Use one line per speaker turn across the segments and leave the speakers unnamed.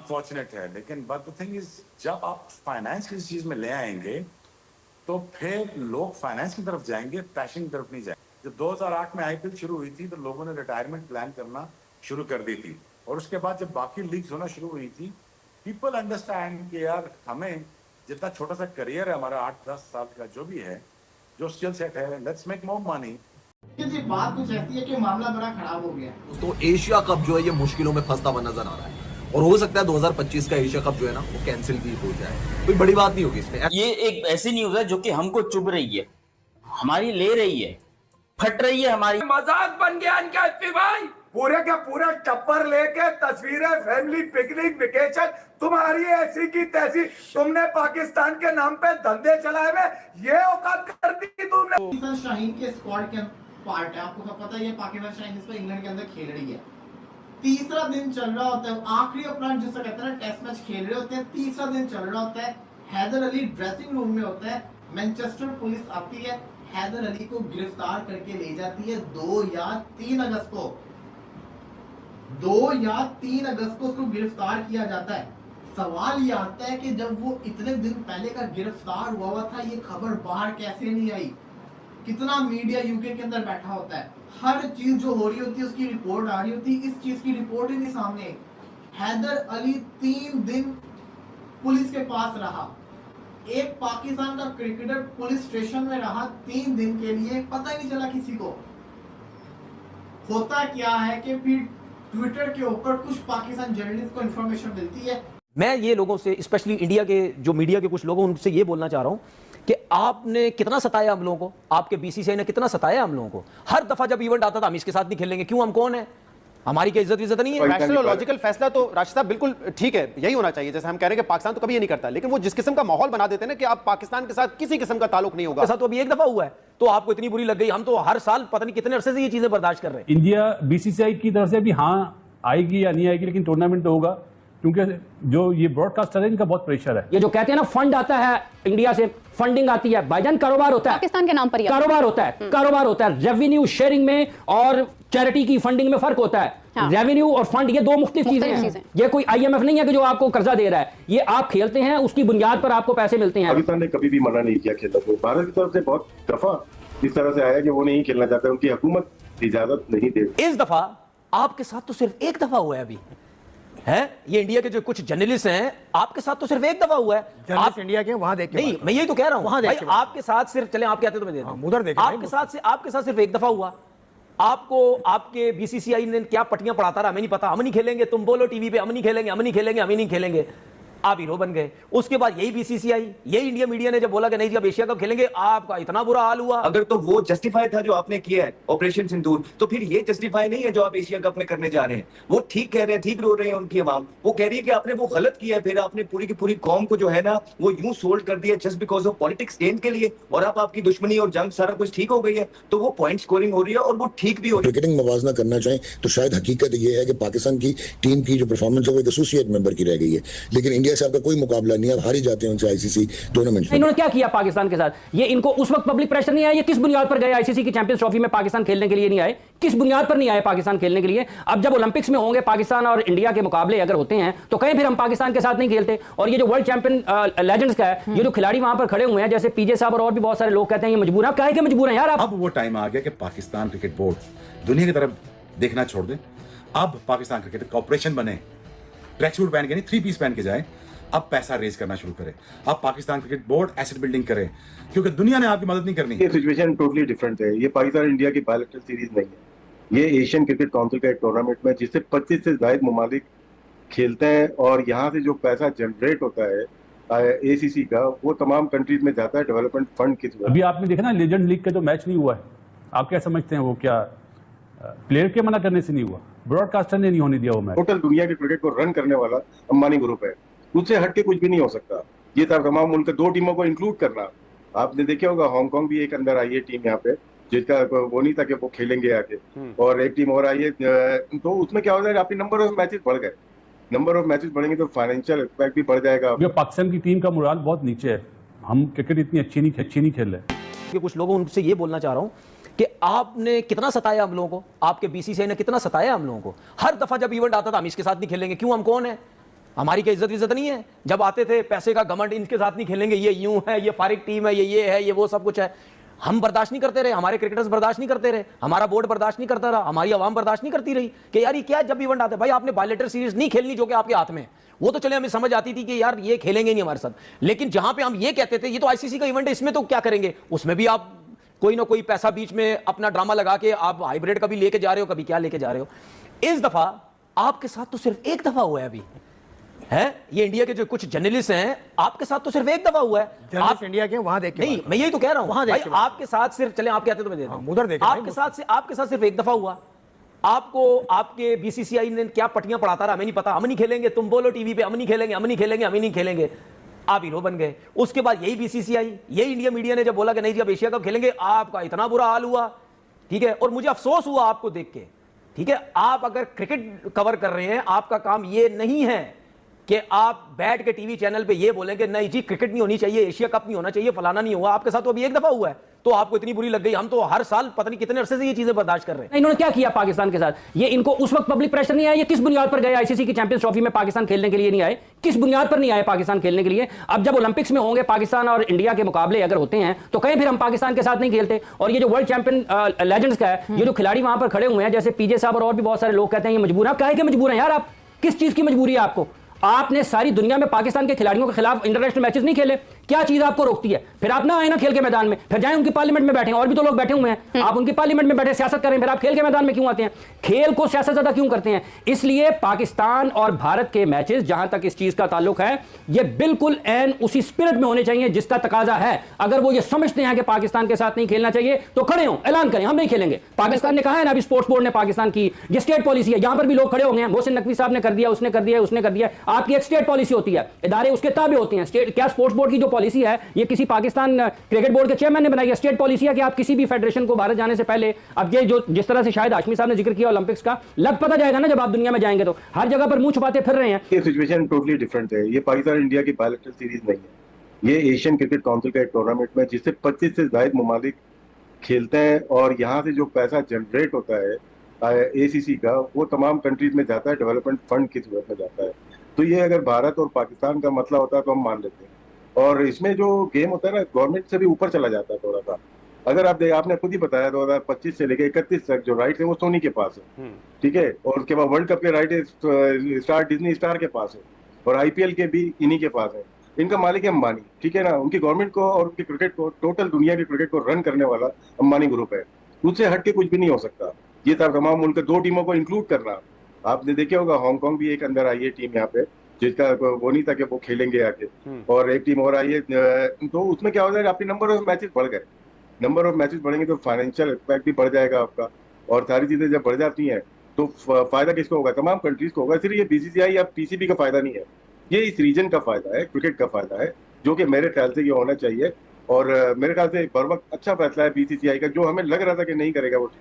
Unfortunate है, लेकिन but the thing is जब आप फाइनेंस किसी चीज में ले आएंगे तो फिर लोग फाइनेंस की तरफ जाएंगे, पैशन की तरफ नहीं जाएंगे। जब 2008 में आईपीएल शुरू हुई थी तो लोगों ने रिटायरमेंट प्लान करना शुरू कर दी थी, और उसके बाद जब बाकी लीग्स होना शुरू हुई थी, पीपल अंडरस्टैंड कि यार हमें जितना छोटा सा करियर है हमारा 8-10 साल का जो भी है, जो स्किल सेट है, लेट्स मेक मोर मनी।
बात कुछ ऐसी है कि मामला बड़ा खराब हो गया।
तो एशिया कप जो है ये मुश्किलों में फंसता हुआ नजर आ रहा है, और हो सकता है 2025 का एशिया कप जो है ना वो कैंसिल भी हो जाए। कोई बड़ी बात नहीं होगी इसमें।
ये एक ऐसी न्यूज है जो कि हमको चुभ रही है, हमारी ले रही है, फट रही है हमारी।
मजाक बन गया इनका एफपी भाई। पूरे का पूरा टप्पर लेके तस्वीरें, फैमिली पिकनिक, वेकेशन, तुम्हारी ऐसी की तैसी। तुमने पाकिस्तान के नाम पे धंधे चलाए हुए, ये औकात कर दी तुमने।
पाकिस्तान शाहीन के स्क्वाड के पार्ट है, आपको सब पता है। ये पाकिस्तान शाहीन इस पर इंग्लैंड के अंदर खेल रही है। तीसरा दिन चल रहा होता है, आखिरी अपना जिसको कहते हैं ना टेस्ट मैच खेल रहे होते हैं, तीसरा दिन चल रहा होता है। हैदर अली ड्रेसिंग रूम में होता है, मैनचेस्टर पुलिस आती है, हैदर अली को गिरफ्तार करके ले जाती है 2 या 3 अगस्त को। 2 या 3 अगस्त को उसको गिरफ्तार किया जाता है। सवाल ये आता है कि जब वो इतने दिन पहले का गिरफ्तार हुआ था, ये खबर बाहर कैसे नहीं आई? कितना मीडिया यूके के अंदर बैठा होता है, हर चीज जो हो रही होती है उसकी रिपोर्ट आ रही होती है, इस चीज की रिपोर्ट ही नहीं सामने आई। हैदर अली 3 दिन पुलिस के पास रहा। एक पाकिस्तान का क्रिकेटर पुलिस स्टेशन में रहा 3 दिन के लिए, पता ही नहीं चला किसी को। होता क्या है कि फिर ट्विटर के ऊपर कुछ पाकिस्तान जर्नलिस्ट को इंफॉर्मेशन मिलती है।
मैं ये लोगों से, स्पेशली इंडिया के जो मीडिया के कुछ लोगों, उनसे ये बोलना चाह रहा हूं कि आपने कितना सताया हम लोगों को, आपके बीसीसीआई ने कितना सताया हम लोगों को। हर दफा जब इवेंट आता था हम इसके साथ नहीं खेलेंगे, क्यों? हम कौन है? हमारी क्या इज्जत नहीं है?
रैशनल और लॉजिकल फैसला तो राशिद साहब बिल्कुल ठीक है, यही होना चाहिए। जैसे हम कह रहे हैं कि पाकिस्तान तो कभी ये नहीं करता, लेकिन वो जिस किस्म का माहौल बना देते हैं ना कि आप पाकिस्तान के साथ किसी किस्म का ताल्लुक नहीं होगा।
तो अभी एक दफा हुआ है तो आपको इतनी बुरी लग गई। हम तो हर साल पता नहीं कितने अरसे से ये चीजें बर्दाश्त कर रहे हैं।
इंडिया बीसीसीआई की तरफ से भी हाँ आएगी या नहीं आएगी, लेकिन टूर्नामेंट तो होगा, क्योंकि जो ये ब्रॉडकास्टर है इनका बहुत प्रेशर है।
ये जो कहते हैं ना फंड आता है इंडिया से, फंडिंग आती है, भाईजान कारोबार होता है,
पाकिस्तान के नाम पर
कारोबार होता है, कारोबार होता है। रेवेन्यू शेयरिंग में और चैरिटी की फंडिंग में फर्क होता है।
हाँ।
रेवेन्यू और फंड ये 2 मुख्तलिफ चीजें हैं। ये कोई आईएमएफ नहीं है कि जो आपको कर्जा दे रहा है, ये आप खेलते हैं, उसकी बुनियाद पर आपको पैसे मिलते हैं।
पाकिस्तान ने कभी भी मना नहीं किया खेलने को। भारत की तरफ से बहुत दफा इस तरह से आया कि वो नहीं खेलना चाहते, उनकी हुकूमत इजाजत नहीं दे।
इस दफा आपके साथ तो सिर्फ एक दफा हुआ है अभी है। ये इंडिया के जो कुछ जर्नलिस्ट हैं, आपके साथ तो सिर्फ एक दफा हुआ है। आप
इंडिया के वहां देख
नहीं, मैं यही तो कह रहा हूं भाई, आपके साथ सिर्फ, चले आप कहते तो मैं दे रहा हूं,
उधर देखें,
आपके साथ सिर्फ एक दफा हुआ। आपको आपके बीसीसीआई ने क्या पट्टियां पढ़ाता रहा, हमें नहीं पता, हम नहीं खेलेंगे, तुम बोलो टीवी पे हम नहीं खेलेंगे, हम नहीं खेलेंगे, हम ही नहीं खेलेंगे। आप हीरो बन गए। उसके बाद यही बीसीसीआई, यही इंडिया मीडिया ने जब बोला कि नहीं जी अब एशिया कप खेलेंगे, आपका इतना बुरा हाल हुआ।
अगर तो वो जस्टिफाई था जो आपने किया है ऑपरेशन सिंदूर, तो फिर ये जस्टिफाई नहीं है जो आप एशिया कप में करने जा रहे हैं। वो ठीक कह रहे हैं, ठीक रो रहे हैं उनकी आवाम, वो कह रही है कि आपने वो गलत किया है, फिर आपने पूरी की पूरी कौम को जो है ना वो यूं सोल्ड कर दिया just because of politics gain के लिए, और आप आपकी दुश्मनी और जंग सारा कुछ ठीक हो गई है, तो वो पॉइंट स्कोरिंग हो रही है और वो ठीक भी हो रही है।
क्रिकेटिंग मवाजना करना चाहें तो शायद हकीकत ये है कि पाकिस्तान की टीम की जो परफॉर्मेंस है वो एक एसोसिएट मेंबर की रह गई है, लेकिन इंडिया से आपका कोई मुकाबला नहीं, आप हार ही जाते हैं उनसे आईसीसी टूर्नामेंट में।
इन्होंने क्या किया पाकिस्तान के साथ? ये इनको उस वक्त पब्लिक प्रेशर नहीं आया? ये किस बुनियाद पर गए आईसीसी की चैंपियंस ट्रॉफी में पाकिस्तान खेलने के लिए नहीं आए? किस बुनियाद पर नहीं आए पाकिस्तान खेलने के लिए? अब जब ओलंपिक्स में होंगे पाकिस्तान और इंडिया के मुकाबले अगर होते हैं तो कहीं फिर हम पाकिस्तान के साथ नहीं खेलते। और ये जो वर्ल्ड चैंपियन लेजेंड्स का है, ये जो खिलाड़ी वहां पर खड़े हुए हैं जैसे पीजे साहब और भी बहुत सारे लोग कहते हैं ये मजबूर है। काहे के मजबूर है यार आप?
अब वो टाइम आ गया कि पाकिस्तान क्रिकेट बोर्ड दुनिया की तरफ देखना छोड़ दे। अब पाकिस्तान क्रिकेट कॉर्पोरेशन बने, ट्रैक सूट पहन के नहीं 3 पीस पहन के जाए, अब पैसा रेज करना शुरू करे। अब Pakistan cricket board asset building करे, क्योंकि दुनिया ने आपकी मदद नहीं करनी।
ये सिचुएशन टोटली डिफरेंट है। ये पाकिस्तान इंडिया की बायलैटरल सीरीज नहीं है, ये एशियन क्रिकेट काउंसिल का एक टूर्नामेंट में जिससे 25 से ज्यादा मुमालिक खेलते हैं, और यहाँ से जो पैसा जनरेट होता है एसीसी का, वो तमाम कंट्रीज में जाता है डेवलपमेंट फंड की तरफ।
अभी आपने देखा ना लेजेंड लीग का जो मैच नहीं हुआ है, आप क्या समझते हैं वो क्या प्लेयर के मना करने से नहीं हुआ? ब्रॉडकास्टर ने नहीं होने दिया वो मैच।
टोटल दुनिया के क्रिकेट को रन करने वाला अंबानी ग्रुप है, उससे हटके कुछ भी नहीं हो सकता। ये तमाम मुल्क 2 टीमों को इंक्लूड करना, आपने देखे होगा हांगकांग भी एक अंदर आई है टीम यहाँ पे, जिसका वो नहीं था कि वो खेलेंगे आके, और एक टीम और आई है, तो उसमें क्या होता है आपके नंबर ऑफ मैचेस बढ़ गए। नंबर ऑफ मैचेस बढ़ेंगे तो फाइनेंशियल एस्पेक्ट भी बढ़ जाएगा।
पाकिस्तान की टीम का मोराल बहुत नीचे है, हम क्रिकेट इतनी अच्छी नहीं खेल रहे।
कुछ लोगों, उनसे ये बोलना चाह रहा हूं कि आपने कितना सताया हम लोगों को, आपके बीसीसीआई ने कितना सताया हम लोगों को। हर दफा जब इवेंट आता था हम इसके साथ नहीं खेलेंगे, क्यों? हम कौन है? हमारी क्या इज्जत नहीं है? जब आते थे पैसे का घमंड, इनके साथ नहीं खेलेंगे, ये यूं है, ये फारिग टीम है, ये है, ये वो सब कुछ है। हम बर्दाश्त नहीं करते रहे, हमारे क्रिकेटर्स बर्दाश्त नहीं करते रहे, हमारा बोर्ड बर्दाश्त नहीं करता रहा, हमारी आवाम बर्दाश्त नहीं करती रही कि यार ये क्या जब इवेंट आते हैं, भाई आपने बायलेटरल सीरीज नहीं खेलनी जो कि आपके हाथ में है। वो तो चले हमें समझ आती थी कि यार ये खेलेंगे नहीं हमारे साथ, लेकिन जहां पे हम ये कहते थे ये तो आईसीसी का इवेंट है, इसमें तो क्या करेंगे, उसमें भी आप कोई ना कोई पैसा बीच में अपना ड्रामा लगा के आप हाइब्रिड कभी लेके जा रहे हो, कभी क्या लेके जा रहे हो। इस दफा आपके साथ तो सिर्फ एक दफा हुआ है अभी है, ये इंडिया के जो कुछ जर्नलिस्ट हैं आपके साथ तो सिर्फ एक दफा हुआ है। आप
इंडिया के वहां देख के
नहीं, मैं यही तो कह रहा हूं भाई, आपके साथ सिर्फ चले आप कहते तो मैं दे दूं,
उधर देखे
आपके साथ सिर्फ एक दफा हुआ। आपको आपके बीसीसीआई ने क्या पट्टियां पढ़ाता रहा हमें नहीं पता, हम नहीं खेलेंगे, तुम बोलो टीवी पे हम नहीं खेलेंगे, हम नहीं खेलेंगे, हम नहीं खेलेंगे, आप हीरो बन गए। उसके बाद यही बीसीसीआई, यही इंडिया मीडिया ने जब बोला कि नहीं जी अब एशिया कप खेलेंगे, आपका इतना बुरा हाल हुआ, ठीक है। और मुझे अफसोस हुआ आपको देख के, ठीक है। आप अगर क्रिकेट कवर कर रहे हैं, आपका काम ये नहीं है कि आप बैठ के टीवी चैनल पे ये बोलें कि नहीं जी क्रिकेट नहीं होनी चाहिए, एशिया कप नहीं होना चाहिए, फलाना नहीं हुआ। आपके साथ तो अभी एक दफा हुआ है तो आपको इतनी बुरी लग गई। हम तो हर साल पता नहीं कितने अरसे से ये चीजें बर्दाश्त कर रहे हैं।
इन्होंने क्या किया पाकिस्तान के साथ? ये इनको उस वक्त पब्लिक प्रेशर नहीं आया, ये किस बुनियाद पर गए आईसीसी की चैंपियंस ट्रॉफी में पाकिस्तान खेलने के लिए नहीं आए? किस बुनियाद पर नहीं आए पाकिस्तान खेलने के लिए? अब जब ओलंपिक्स में होंगे पाकिस्तान और इंडिया के मुकाबले अगर होते हैं तो कहीं फिर हम पाकिस्तान के साथ नहीं खेलते। और ये जो वर्ल्ड चैंपियन लेजेंड्स का है, ये जो खिलाड़ी वहां पर खड़े हुए हैं जैसे पीजे साहब और भी बहुत सारे लोग कहते हैं ये मजबूर है। आप काहे के मजबूर हैं यार? आप किस चीज की मजबूरी है आपको? आपने सारी दुनिया में पाकिस्तान के खिलाड़ियों के खिलाफ इंटरनेशनल मैचेस नहीं खेले, क्या चीज आपको रोकती है? फिर आप ना आए ना खेल के मैदान में, फिर जाएं उनकी पार्लियामेंट में बैठे, और भी तो लोग बैठे हुए हैं, आप उनकी पार्लियामेंट में बैठे सियासत करें, फिर आप खेल के मैदान में क्यों आते हैं? खेल को सियासत ज्यादा क्यों करते हैं? इसलिए पाकिस्तान और भारत के मैचेस जहां तक इस चीज का ताल्लुक है, ये बिल्कुल एन उसी स्पिरिट में होने चाहिए जिसका तकाजा है। अगर वो ये समझते हैं कि पाकिस्तान के साथ नहीं खेलना चाहिए तो खड़े हो, ऐलान करें हम नहीं खेलेंगे। पाकिस्तान ने कहा है ना, अभी स्पोर्ट्स बोर्ड ने पाकिस्तान की ये स्टेट पॉलिसी है, यहां पर भी लोग खड़े हो गए हैं। मोहसिन नकवी साहब ने कर दिया, उसने कर दिया, उसने कर दिया। आपकी एक स्टेट पॉलिसी होती है, इदारे उसके ताबे होते हैं। स्टेट क्या स्पोर्ट्स बोर्ड की जो पॉलिसी है ये किसी पाकिस्तान क्रिकेट बोर्ड के चेयरमैन ने बनाई है। स्टेट पॉलिसी है कि आप किसी भी फेडरेशन को भारत जाने से पहले, अब ये जो जिस तरह से शायद हाशमी साहब ने जिक्र किया ओलंपिक्स का, लग पता जाएगा ना जब आप दुनिया में जाएंगे तो हर जगह पर मुंह छुपाते फिर रहे हैं।
ये सिचुएशन टोटली डिफरेंट है। ये पाकिस्तान इंडिया की बायलैटरल सीरीज नहीं है, ये एशियन क्रिकेट काउंसिल का एक टूर्नामेंट में जिससे 25 से ज्यादा ममालिक खेलते हैं और यहाँ से जो पैसा जनरेट होता है एसीसी का वो तमाम कंट्रीज में जाता है, डेवलपमेंट फंड की सूरत में जाता है। तो ये अगर भारत और पाकिस्तान का मसला होता है तो हम मान लेते हैं। और इसमें जो गेम होता है ना गवर्नमेंट से भी ऊपर चला जाता है थोड़ा सा। अगर आप आपने खुद ही बताया 2025 से लेकर 31 तक जो राइट है वो सोनी के पास है, ठीक है। और उसके बाद वर्ल्ड कप के राइट स्टार डिज्नी स्टार के पास है और आईपीएल के भी इन्हीं के पास है। इनका मालिक है अंबानी, ठीक है ना। उनकी गवर्नमेंट को और उनकी क्रिकेट को, टोटल दुनिया के क्रिकेट को रन करने वाला अंबानी ग्रुप है। उससे हटके कुछ भी नहीं हो सकता। ये था तमाम मुल्क 2 टीमों को इंक्लूड करना। आपने देखे होगा हांगकांग भी एक अंदर आई है टीम यहाँ पे, जिसका वो नहीं था कि वो खेलेंगे आके, और एक टीम और आई है। तो उसमें क्या हो जाएगा, आपके नंबर ऑफ मैचेस बढ़ गए, नंबर ऑफ मैचेस बढ़ेंगे तो फाइनेंशियल एस्पेक्ट भी बढ़ जाएगा आपका, और सारी चीजें जब बढ़ जाती हैं तो फायदा किसको होगा? तमाम कंट्रीज को होगा। सिर्फ ये बीसीसीआई या पीसीबी का फायदा नहीं है, ये इस रीजन का फायदा है, क्रिकेट का फायदा है, जो कि मेरे ख्याल से ये होना चाहिए। और मेरे ख्याल से बर वक्त अच्छा फैसला है बीसीसीआई का, जो हमें लग रहा था कि नहीं करेगा वो,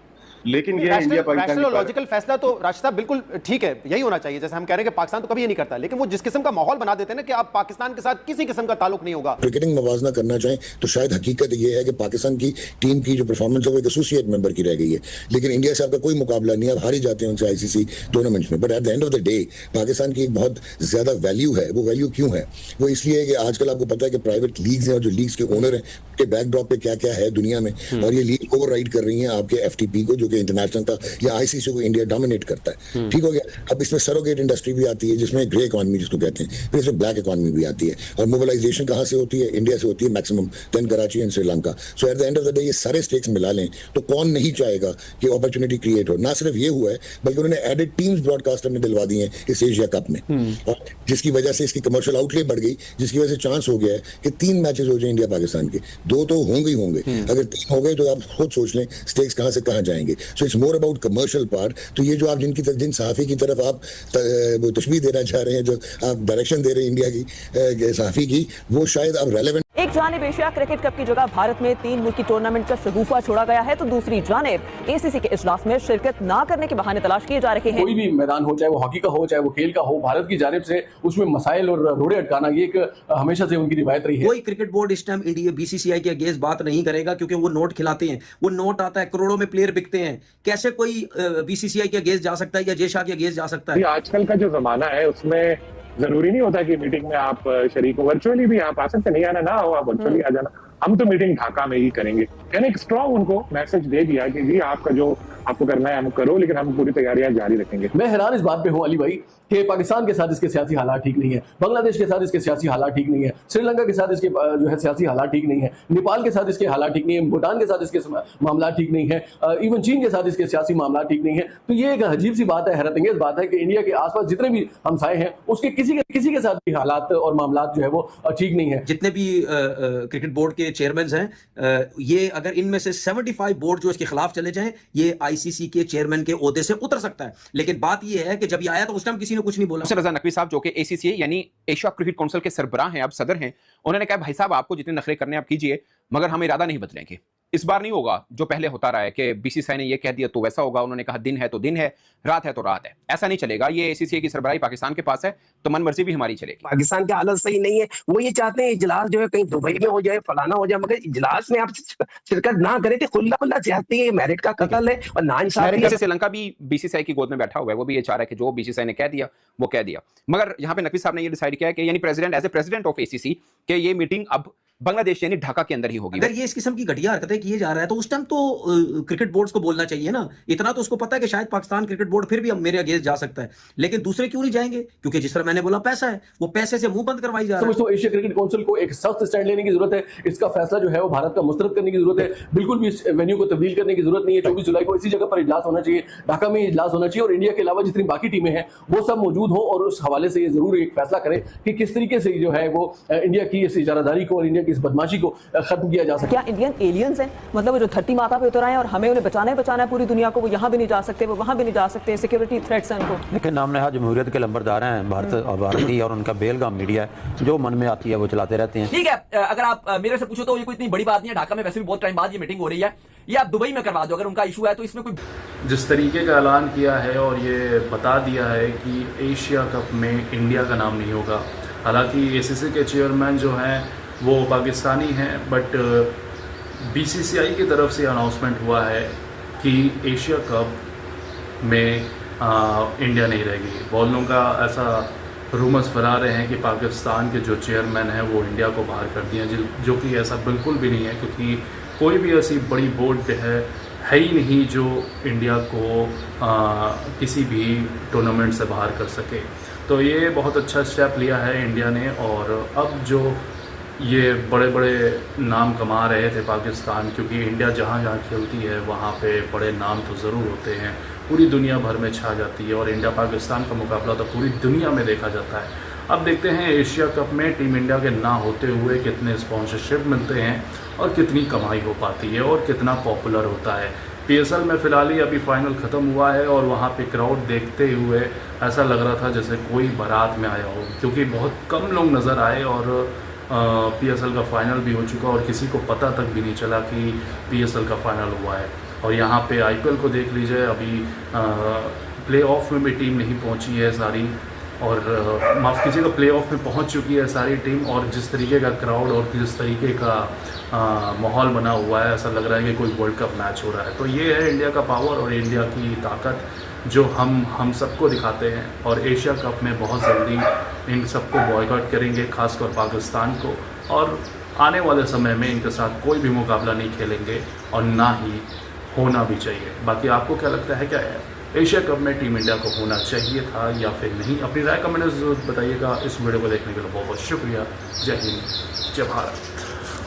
लेकिन ये इंडिया पाकिस्तान
लॉजिकल फैसला तो राशिद साहब बिल्कुल ठीक है, यही होना चाहिए। जैसे हम कह रहे हैं कि पाकिस्तान तो कभी ये नहीं करता, लेकिन वो जिस किस्म का माहौल बना देते हैं ना कि आप पाकिस्तान के साथ किसी किस्म का ताल्लुक नहीं होगा।
क्रिकेटिंग मवाजना करना चाहें तो शायद हकीकत ये है कि पाकिस्तान की टीम की जो परफॉर्मेंस है वो एक एसोसिएट मेंबर की रह गई है, लेकिन इंडिया से आपका कोई मुकाबला नहीं है, आप हार ही जाते हैं उनसे आईसीसी टूर्नामेंट्स में। But at the end of the day Pakistan की एक बहुत ज्यादा वैल्यू है। वो वैल्यू क्यों है? वो इसलिए है कि आजकल आपको पता है कि प्राइवेट लीग्स हैं और जो लीग्स के ओनर हैं के बैकड्रॉप पे क्या क्या है दुनिया में, और ये लीग ओवरराइड कर रही है आपके एफटीपी को, जो कि इंटरनेशनल का या आईसीसी को इंडिया डोमिनेट करता है। ठीक हो गया। अब इसमें सरोगेट इंडस्ट्री भी आती है, जिसमें ग्रे इकोनॉमी जिसको कहते हैं, फिर इसमें ब्लैक इकोनॉमी भी आती है। और मोबिलाइजेशन कहाँ से होती है? इंडिया से होती है maximum, then Karachi and Sri Lanka. So at the end of the day ये सारे स्टेक्स मिला लें तो कौन नहीं चाहेगा कि अपॉर्चुनिटी क्रिएट हो। ना सिर्फ ये हुआ है बल्कि उन्होंने एडेड टीम्स ब्रॉडकास्टर ने दिलवा दी हैं इस एशिया कप में, और जिसकी वजह से इसकी कमर्शियल आउटले बढ़ गई, जिसकी वजह से चांस हो गया है कि 3 मैचेस हो जाए इंडिया पाकिस्तान के, 2 तो होंगे ही होंगे। अगर 3 हो गए तो आप खुद सोच लें स्टेक्स कहाँ से कहाँ जाएंगे। So it's more about commercial part. तो ये जो आप जिन सहाफ़ी की तरफ आप वो तशबीह देना चाह रहे हैं, जो आप डायरेक्शन दे रहे हैं इंडिया की सहाफ़ी की, वो शायद अब रेलेवेंट।
एक जानिब एशिया क्रिकेट कप की जगह भारत में 3 मुल्की टूर्नामेंट का शगुफा छोड़ा गया है, तो दूसरी जानिब एसीसी के इजलास में शिरकत न करने के बहाने तलाश किए जा रहे हैं।
कोई भी मैदान हो, चाहे वो हॉकी का हो, चाहे वो खेल का हो, भारत की जानिब से उसमें मसाइल और रोड़े अटकाना ये एक हमेशा से उनकी रिवायत रही है।
कोई क्रिकेट बोर्ड इस टाइम इंडिया बीसीसीआई के अगेंस्ट बात नहीं करेगा, क्योंकि वो नोट खिलाते हैं, वो नोट आता है, करोड़ों में प्लेयर बिकते हैं। कैसे कोई बीसीसीआई के अगेंस्ट जा सकता है या जे शाह के अगेंस्ट जा सकता है?
आजकल का जो जमाना है उसमें
जरूरी नहीं होता कि मीटिंग में आप शरीक हो, वर्चुअली भी आप आ सकते, नहीं आना ना हो, आप वर्चुअली आ जाना। हम तो मीटिंग ढाका में ही करेंगे। यानी एक स्ट्रॉन्ग उनको मैसेज दे दिया कि जी आपका जो आपको करना है हम करो, लेकिन हम पूरी तैयारियां जारी रखेंगे।
मैं हैरान इस बात पे हूं अली भाई कि पाकिस्तान के साथ इसके सियासी हालात ठीक नहीं है, बांग्लादेश के साथ इसके सियासी हालात ठीक नहीं है, श्रीलंका के साथ इसके जो है सियासी हालात ठीक नहीं है, नेपाल के साथ इसके हालात ठीक नहीं है, भूटान के साथ इसके मामला ठीक नहीं है, इवन चीन के साथ इसके सियासी मामला ठीक नहीं है। तो ये एक अजीब सी बात है, हैरत अंगेज बात है कि इंडिया के आसपास जितने भी हमसाए हैं उसके किसी के साथ भी हालात और मामला जो है वो ठीक नहीं है।
जितने भी क्रिकेट बोर्ड के चेयरमैन हैं, ये अगर इनमें से 75 बोर्ड जो इसके खिलाफ चले जाएं, ये आईसीसी के चेयरमैन के ओहदे से उतर सकता है। लेकिन बात ये है कि जब ये आया तो उस टाइम किसी ने कुछ नहीं बोला।
रजा नकवी साहब जो कि एसीसी यानी एशिया क्रिकेट काउंसिल के सरबराह हैं, अब सदर हैं, उन्होंने कहा भाई साहब आपको जितने नखरे करने आप कीजिए, मगर हम इरादा नहीं बदलेंगे। इस बार नहीं होगा जो पहले होता रहा है कि बीसीसीआई ने ये कह दिया तो वैसा होगा। उन्होंने कहा दिन है तो दिन है, रात है तो रात है, ऐसा नहीं चलेगा। ये एसीसी की सरबराही पाकिस्तान के पास है तो मन मर्जी भी हमारी चलेगी।
पाकिस्तान की हालत सही नहीं है, वो ये चाहते हैं इजलास जो है कहीं दुबई में हो जाए, फलाना हो जाए, मगर इजलास में आप शिरकत ना करें तो खुला खुला चाहती है, मेरिट का कत्ल है और नाइंसाफी है।
श्रीलंका भी बीसीसीआई की गोद में बैठा हुआ है, वो भी ये चाह रहा है कि जो बीसीसीआई ने कह दिया वो कह दिया। मगर यहाँ पे नकवी साहब ने ये डिसाइड किया है कि यानी president as a president of ACC कि ये मीटिंग अब बांग्लादेश यानी ढाका के अंदर ही होगी।
अगर ये इस किस्म की घटिया हरकतें किए जा रहा है तो उस टाइम तो क्रिकेट बोर्ड्स को बोलना चाहिए ना। इतना तो उसको पता है कि शायद पाकिस्तान क्रिकेट बोर्ड फिर भी मेरे अगेंस्ट जा सकता है, लेकिन दूसरे क्यों नहीं जाएंगे? क्योंकि जिस तरह मैंने बोला पैसा है, वो पैसे से मुंह बंद करवाई जा रहा है।
समझो एशिया क्रिकेट काउंसिल को एक सख्त स्टैंड लेने की जरूरत है। इसका फैसला जो है वो भारत का मुस्तरद करने की जरूरत है। बिल्कुल भी इस वेन्यू को तब्दील करने की जरूरत नहीं है। 24 जुलाई को इसी जगह पर इजलास होना चाहिए, ढाका में इजलास होना चाहिए और इंडिया के अलावा जितनी बाकी टीमें हैं वो सब मौजूद हो और उस हवाले से ये जरूर एक फैसला करें कि किस तरीके से जो है वो इंडिया की इस इजारादारी को और इंडिया की इस बदमाशी को खत्म किया जा सकता है।
क्या इंडियन एलियंस हैं? मतलब वो जो धरती माता पे उतर आए और हमें उन्हें बचाना है पूरी दुनिया को, वो यहाँ भी नहीं जा सकते, वो वहाँ भी नहीं जा सकते, सिक्योरिटी थ्रेट्स हैं उनको।
लेकिन नाम नहा जमहूरियत के लंबरदार हैं भारतीय और उनका बेलगाम मीडिया है, जो मन में आती है वो चलाते रहते हैं।
ठीक है, अगर आप मेरे से पूछो तो ये कोई इतनी बड़ी बात नहीं है। ढाका में वैसे भी बहुत टाइम बाद ये मीटिंग हो रही है, ये आप दुबई में करवा दो अगर उनका इशू है तो। इसमें कोई
जिस तरीके का ऐलान किया है और ये बता दिया है कि एशिया कप में इंडिया का नाम नहीं होगा। हालांकि एसीसी के चेयरमैन जो हैं वो पाकिस्तानी हैं, बट बीसीसीआई की तरफ से अनाउंसमेंट हुआ है कि एशिया कप में इंडिया नहीं रहेगी। बॉलों का ऐसा रूमर्स फैला रहे हैं कि पाकिस्तान के जो चेयरमैन हैं वो इंडिया को बाहर कर दिए, जो कि ऐसा बिल्कुल भी नहीं है, क्योंकि कोई भी ऐसी बड़ी बोर्ड है ही नहीं जो इंडिया को किसी भी टूर्नामेंट से बाहर कर सके। तो ये बहुत अच्छा स्टेप लिया है इंडिया ने। और अब जो ये बड़े बड़े नाम कमा रहे थे पाकिस्तान, क्योंकि इंडिया जहाँ जहाँ खेलती है वहाँ पे बड़े नाम तो ज़रूर होते हैं, पूरी दुनिया भर में छा जाती है और इंडिया पाकिस्तान का मुकाबला तो पूरी दुनिया में देखा जाता है। अब देखते हैं एशिया कप में टीम इंडिया के ना होते हुए कितने स्पॉन्सरशिप मिलते हैं और कितनी कमाई हो पाती है और कितना पॉपुलर होता है। पीएसएल में फ़िलहाल ही अभी फाइनल ख़त्म हुआ है और वहाँ पे क्राउड देखते हुए ऐसा लग रहा था जैसे कोई बारात में आया हो, क्योंकि बहुत कम लोग नज़र आए और पीएसएल का फाइनल भी हो चुका और किसी को पता तक भी नहीं चला कि पीएसएल का फाइनल हुआ है। और यहाँ पे आईपीएल को देख लीजिए, अभी प्लेऑफ में भी टीम नहीं पहुँची है सारी, और माफ़ कीजिएगा प्लेऑफ में पहुँच चुकी है सारी टीम। और जिस तरीके का क्राउड और जिस तरीके का माहौल बना हुआ है, ऐसा लग रहा है कि कोई वर्ल्ड कप मैच हो रहा है। तो ये है इंडिया का पावर और इंडिया की ताकत जो हम सबको दिखाते हैं। और एशिया कप में बहुत जल्दी इन सबको बॉयकॉट करेंगे, खासकर पाकिस्तान को, और आने वाले समय में इनके साथ कोई भी मुकाबला नहीं खेलेंगे और ना ही होना भी चाहिए। बाकी आपको क्या लगता है, क्या है एशिया कप में टीम इंडिया को होना चाहिए था या फिर नहीं? अपनी राय कमेंट में जरूर बताइएगा। इस वीडियो को देखने के लिए बहुत बहुत शुक्रिया। जय हिंद, जय भारत।